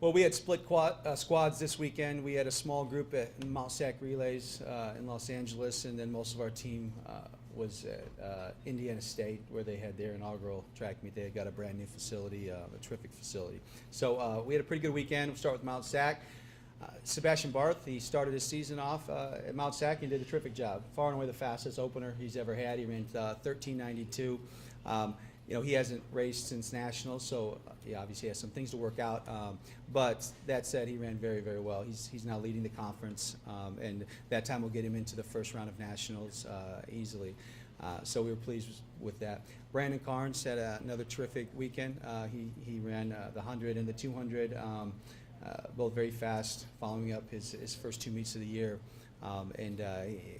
Well, we had split squads this weekend. We had a small group at Mount Sac Relays in Los Angeles, and then most of our team was at Indiana State, where they had their inaugural track meet. They had got a brand new facility, a terrific facility. So we had a pretty good weekend. We'll start with Mount Sac. Sebastian Barth, he started his season off at Mount Sac and did a terrific job. Far and away the fastest opener he's ever had. He ran 13:92. You know, he hasn't raced since nationals, so he obviously has some things to work out. But that said, he ran very, very well. He's now leading the conference, and that time will get him into the first round of nationals easily. So we were pleased with that. Brandon Carnes had another terrific weekend. He ran the 100 and the 200, both very fast, following up his first two meets of the year. And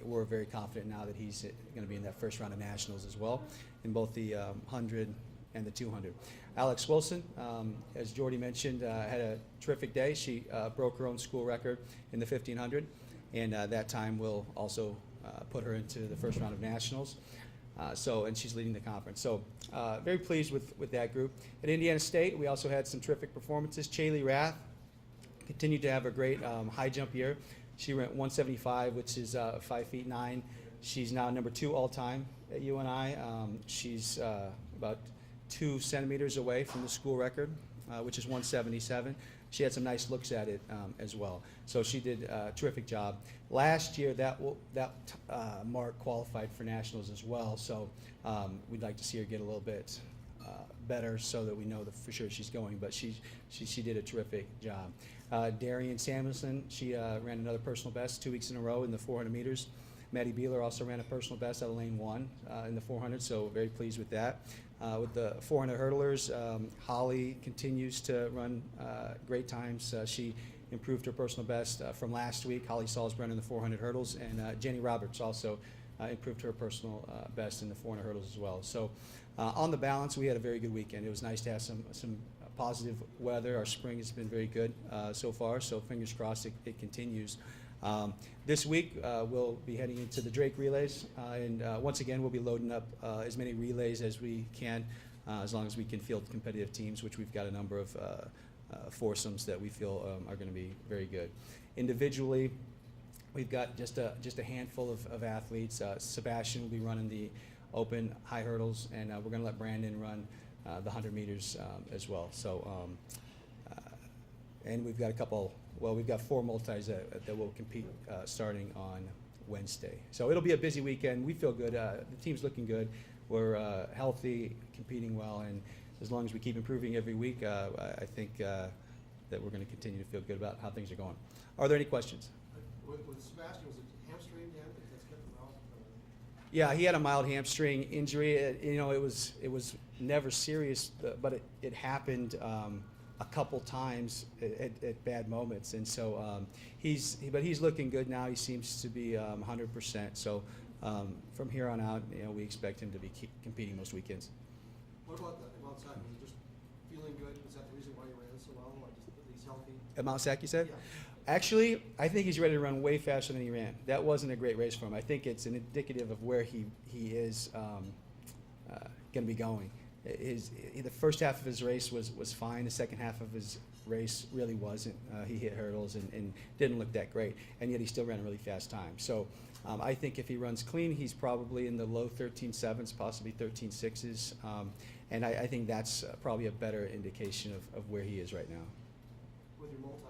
we're very confident now that he's going to be in that first round of nationals as well, in both the 100 and the 200. Alex Wilson, as Jordy mentioned, had a terrific day. She broke her own school record in the 1500, and that time will also put her into the first round of nationals. And she's leading the conference. So very pleased with that group. At Indiana State, we also had some terrific performances. Chaley Rath continued to have a great high jump year. She ran 175, which is 5'9". She's now number 2 all time at UNI. She's about 2 centimeters away from the school record, which is 177. She had some nice looks at it as well. So she did a terrific job. Last year, that mark qualified for nationals as well. So we'd like to see her get a little bit better so that we know that for sure she's going, but she did a terrific job. Darian Samuelson, she ran another personal best 2 weeks in a row in the 400 meters. Maddie Beeler also ran a personal best out of lane 1 in the 400, so very pleased with that. With the 400 hurdlers, Holly continues to run great times. She improved her personal best from last week. Holly Salzbrenner in the 400 hurdles, and Jenny Roberts also improved her personal best in the 400 hurdles as well. So on the balance, we had a very good weekend. It was nice to have some positive weather. Our spring has been very good so far, so fingers crossed it continues. This week, we'll be heading into the Drake Relays, and once again, we'll be loading up as many relays as we can, as long as we can field competitive teams, which we've got a number of foursomes that we feel are going to be very good. Individually, we've got just a handful of athletes. Sebastian will be running the open high hurdles, and we're going to let Brandon run the 100 meters as well. So, and we've got we've got 4 multis that will compete starting on Wednesday. So it'll be a busy weekend. We feel good. The team's looking good. We're healthy, competing well, and as long as we keep improving every week, I think that we're going to continue to feel good about how things are going. Are there any questions? With Sebastian, was it hamstring again? That's kept him out? Yeah, he had a mild hamstring injury. You know, it was never serious, but it happened a couple times at bad moments, and so he's looking good now. He seems to be 100%. So from here on out, you know, we expect him to be competing most weekends. What about the Mount Sac? Was he just feeling good? Was that the reason why he ran so well? Or just that he's healthy? At Mount Sac, you said? Yeah. Actually, I think he's ready to run way faster than he ran. That wasn't a great race for him. I think it's an indicative of where he is going to be going. The first half of his race was fine. The second half of his race really wasn't. He hit hurdles and didn't look that great, and yet he still ran a really fast time. So I think if he runs clean, he's probably in the low 13.7s, possibly 13.6s, and I think that's probably a better indication of where he is right now. With your multis,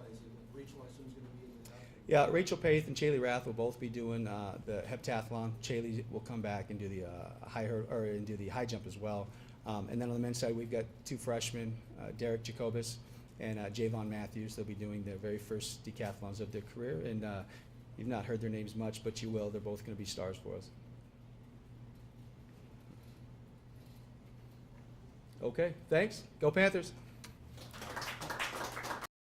Rachel, I assume, is going to be in the back. Yeah, Rachel Paith and Chaley Rath will both be doing the heptathlon. Chaley will come back and do the high jump as well. And then on the men's side, we've got 2 freshmen, Derek Jacobus and Javon Matthews. They'll be doing their very first decathlons of their career. And you've not heard their names much, but you will. They're both going to be stars for us. Okay, thanks. Go Panthers.